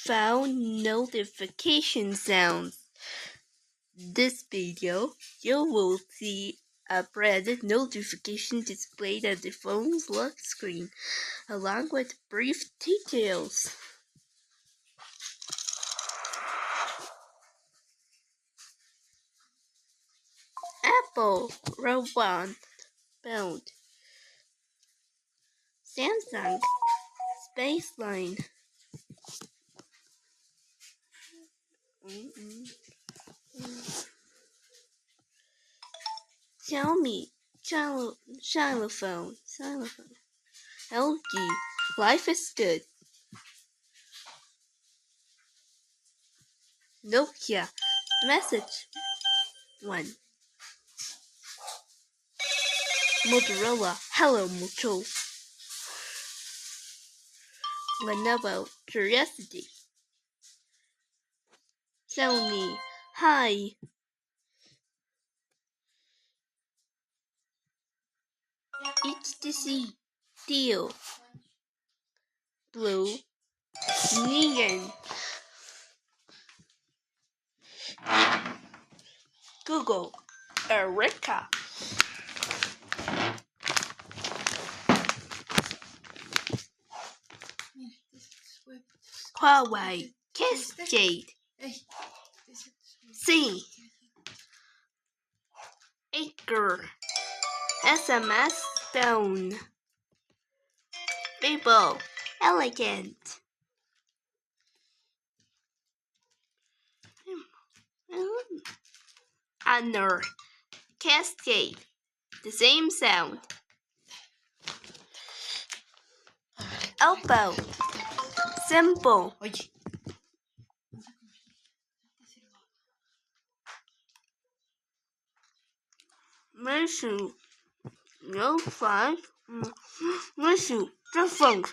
phone notification sounds. This video, you will see a branded notification displayed at the phone's lock screen, along with brief details. Apple robot bound. Samsung Spaceline. Xiaomi xylophone. LG Life is Good. Nokia Message 1. Motorola Hello Moto. Lenovo Curiosity. Xiaomi Hi. HTC Teal. Blue Neon. Google Eureka. Huawei Cascade. C. Acre. SMS Stone. Bible Elegant. Honor Cascade. The same sound. Elbow Simple. Mission No 5. Mission Defunct.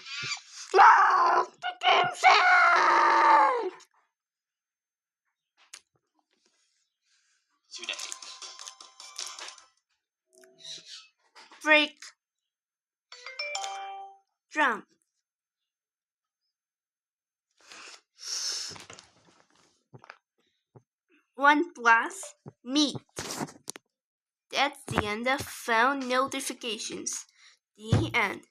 No! The game sound! Break. Jump. OnePlus Meet. That's the end of phone notifications. The end.